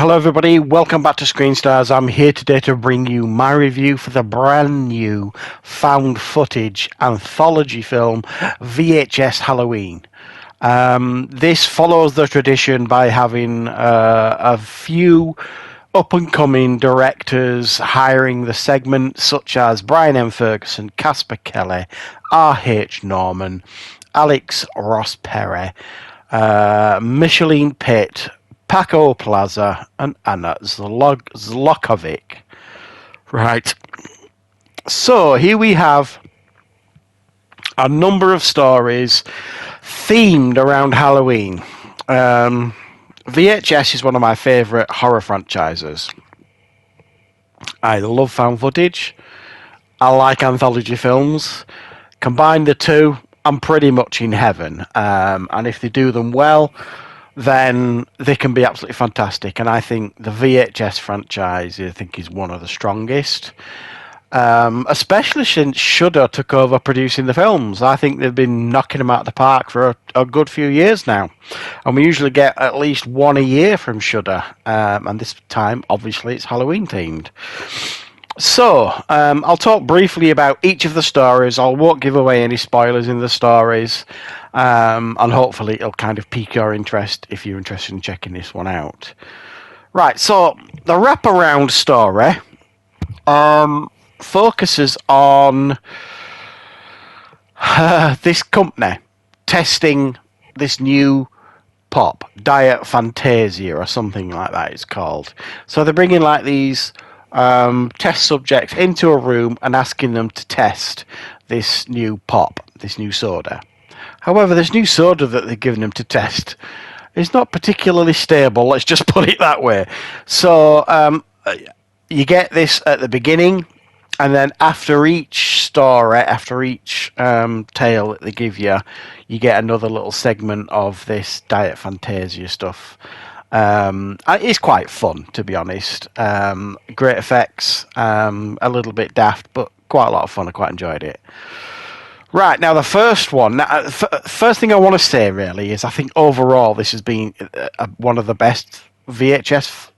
Hello everybody, welcome back to Screenstars. I'm here today to bring you my review for the brand new found footage anthology film VHS Halloween. This follows the tradition by having a few up-and-coming directors hiring the segments such as Brian M. Ferguson, Casper Kelly, R.H. Norman, Alex Ross Perry, Micheline Pitt, Paco Plaza, and Anna Zlokovic. Right. So here we have a number of stories themed around Halloween. VHS is one of my favourite horror franchises. I love found footage. I like anthology films. Combine the two, I'm pretty much in heaven. And if they do them well, then they can be absolutely fantastic. And I think the VHS franchise, is one of the strongest. Especially since Shudder took over producing the films. I think they've been knocking them out of the park for a good few years now. And we usually get at least one a year from Shudder. And this time, obviously, it's Halloween themed. So, I'll talk briefly about each of the stories. I won't give away any spoilers in the stories. And hopefully it'll kind of pique your interest if you're interested in checking this one out. Right, so the wraparound story focuses on this company testing this new pop, Diet Fantasia or something like that it's called. So they're bringing like these test subjects into a room and asking them to test this new pop, this new soda. However, this new soda that they're giving them to test is not particularly stable, let's just put it that way. So you get this at the beginning, and then after each story, after each tale that they give you, you get another little segment of this Diet Fantasia stuff. It's quite fun, to be honest. Great effects, a little bit daft, but quite a lot of fun. I quite enjoyed it. Right, now the first one. Now, first thing I want to say really is I think overall this has been one of the best VHS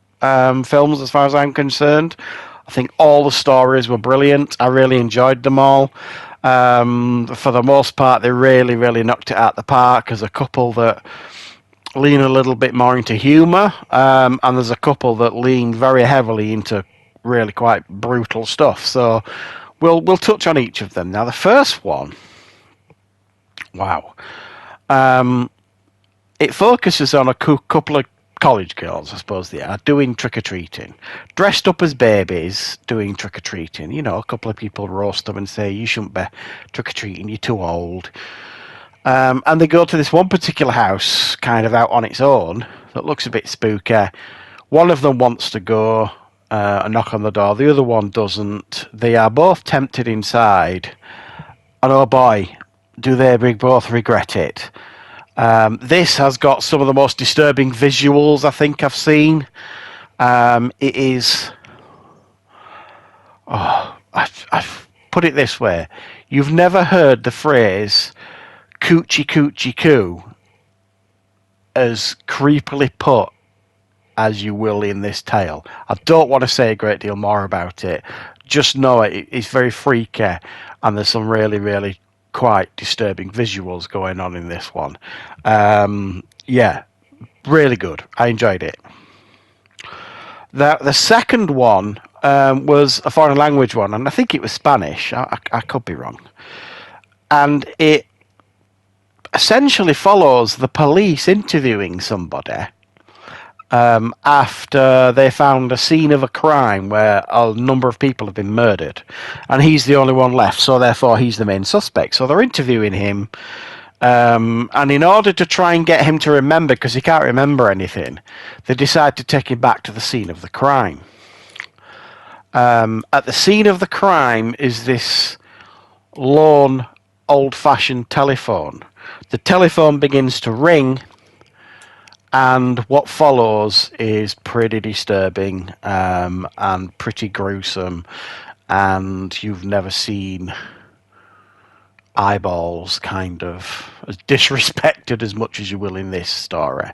films as far as I'm concerned. I think all the stories were brilliant. I really enjoyed them all. For the most part, they really, really knocked it out the park. There's a couple that lean a little bit more into humour, and there's a couple that lean very heavily into really quite brutal stuff. So we'll touch on each of them. Now, the first one, wow. It focuses on a couple of college girls, I suppose they are, doing trick-or-treating. Dressed up as babies, doing trick-or-treating. You know, a couple of people roast them and say, you shouldn't be trick-or-treating, you're too old. And they go to this one particular house, kind of out on its own, that looks a bit spooky. One of them wants to go and knock on the door. The other one doesn't. They are both tempted inside. And oh boy, do they both regret it. This has got some of the most disturbing visuals I think I've seen. It is... I've put it this way. You've never heard the phrase coochie coochie coo as creepily put as you will in this tale. I don't want to say a great deal more about it. Just know it's very freaky, and there's some really, really quite disturbing visuals going on in this one. Yeah, really good. I enjoyed it. The second one was a foreign language one, and I think it was Spanish. I could be wrong. And it essentially follows the police interviewing somebody after they found a scene of a crime where a number of people have been murdered, and he's the only one left, so therefore he's the main suspect. So they're interviewing him, and in order to try and get him to remember, because he can't remember anything, they decide to take him back to the scene of the crime. At the scene of the crime is this lone, old-fashioned telephone. The telephone begins to ring, and what follows is pretty disturbing and pretty gruesome, and you've never seen eyeballs kind of as disrespected as much as you will in this story.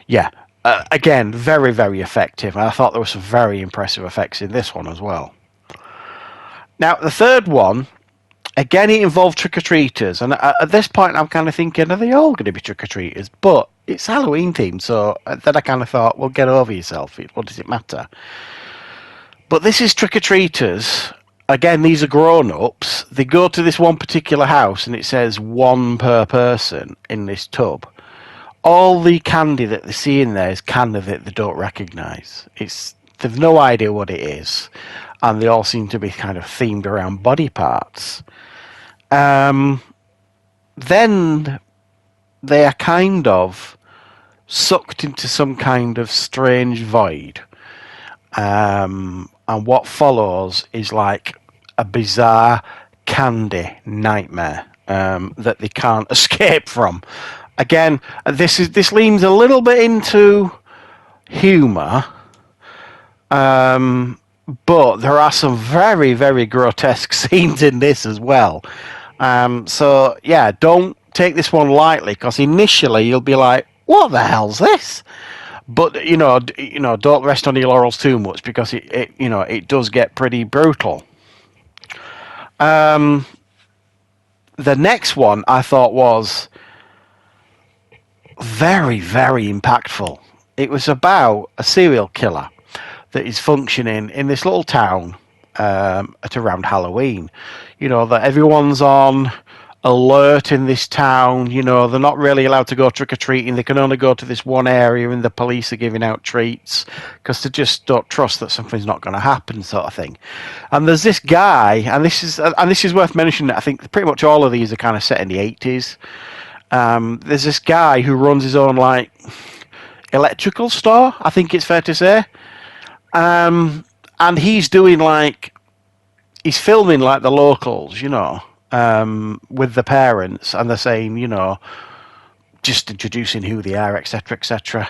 Yeah, again, very, very effective. And I thought there were some very impressive effects in this one as well. Now, the third one, again, it involved trick-or-treaters. And at this point, I'm kind of thinking, are they all going to be trick-or-treaters? But it's Halloween themed, so then I kind of thought, well, get over yourself. What does it matter? But this is trick-or-treaters. Again, these are grown-ups. They go to this one particular house, and it says one per person in this tub. All the candy that they see in there is candy that they don't recognise. They've no idea what it is, and they all seem to be kind of themed around body parts. Then they are kind of sucked into some kind of strange void. And what follows is like a bizarre candy nightmare that they can't escape from. Again, this leans a little bit into humour, but there are some very, very grotesque scenes in this as well. So yeah, don't take this one lightly, because initially you'll be like, "What the hell's this?" But don't rest on your laurels too much, because it does get pretty brutal. The next one I thought was very, very impactful. It was about a serial killer that is functioning in this little town at around Halloween. That everyone's on alert in this town. They're not really allowed to go trick-or-treating. They can only go to this one area, and the police are giving out treats because they just don't trust that something's not going to happen, sort of thing. And there's this guy, and this is worth mentioning. I think pretty much all of these are kind of set in the 80s. There's this guy who runs his own like electrical store, I think it's fair to say. And he's doing he's filming like the locals, with the parents, and they're saying, just introducing who they are, etc., etc.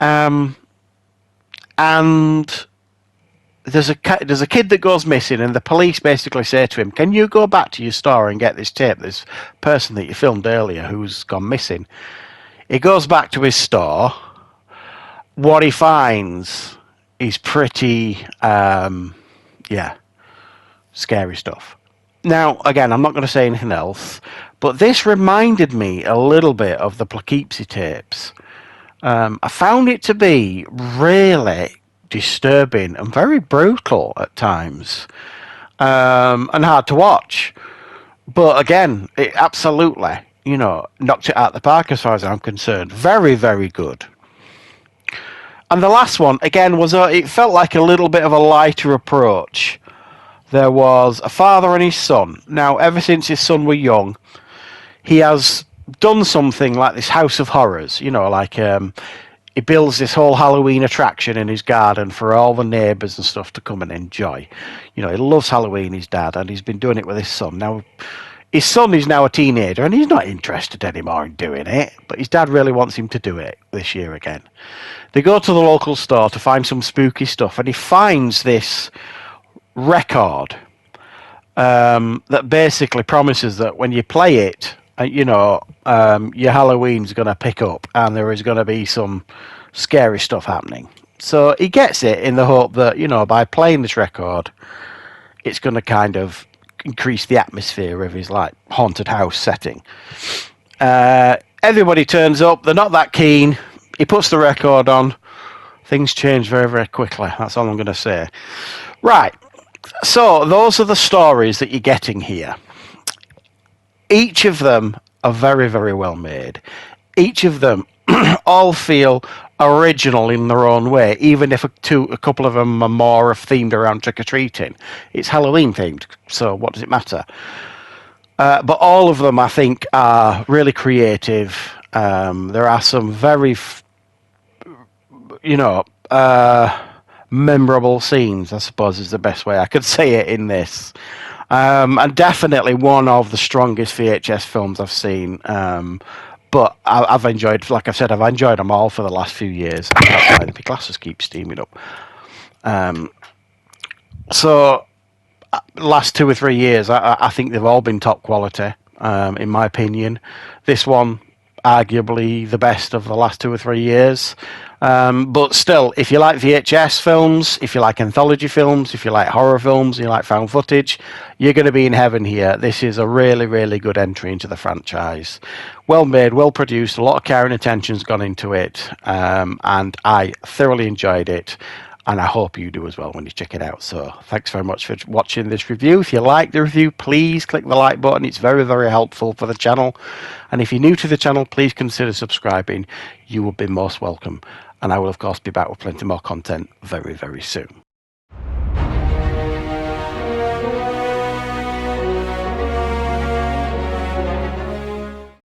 And there's a kid that goes missing, and the police basically say to him, "Can you go back to your store and get this tape? This person that you filmed earlier who's gone missing." He goes back to his store. What he finds is pretty, scary stuff. Now, again, I'm not going to say anything else, but this reminded me a little bit of the Poughkeepsie tapes. I found it to be really disturbing and very brutal at times, and hard to watch. But again, it absolutely, knocked it out of the park as far as I'm concerned. Very, very good. And the last one, again, it felt like a little bit of a lighter approach. There was a father and his son. Now, ever since his son was young, he has done something like this House of Horrors. He builds this whole Halloween attraction in his garden for all the neighbours and stuff to come and enjoy. He loves Halloween, his dad, and he's been doing it with his son. Now, his son is now a teenager, and he's not interested anymore in doing it, but his dad really wants him to do it this year again. They go to the local store to find some spooky stuff, and he finds this record that basically promises that when you play it, your Halloween's going to pick up, and there is going to be some scary stuff happening. So he gets it in the hope that, by playing this record, it's going to kind of increase the atmosphere of his haunted house setting. Everybody turns up. They're not that keen. He puts the record on. Things change very, very quickly. That's all I'm going to say. Right. So those are the stories that you're getting here. Each of them are very, very well made. Each of them all feel original in their own way, even if a couple of them are more themed around trick-or-treating. It's Halloween themed, so what does it matter? But all of them, I think, are really creative. There are some very, memorable scenes, I suppose is the best way I could say it in this. And definitely one of the strongest VHS films I've seen. But I've enjoyed, like I've said, I've enjoyed them all for the last few years. That's why the glasses keep steaming up. So, last 2 or 3 years, I think they've all been top quality, in my opinion. This one, arguably the best of the last 2 or 3 years. But still, if you like VHS films, if you like anthology films, if you like horror films, you like found footage, you're going to be in heaven here. This is a really, really good entry into the franchise. Well made, well produced, a lot of care and attention's gone into it, and I thoroughly enjoyed it. And I hope you do as well when you check it out. So thanks very much for watching this review. If you like the review, please click the like button. It's very, very helpful for the channel. And if you're new to the channel, please consider subscribing. You will be most welcome. And I will, of course, be back with plenty more content very, very soon.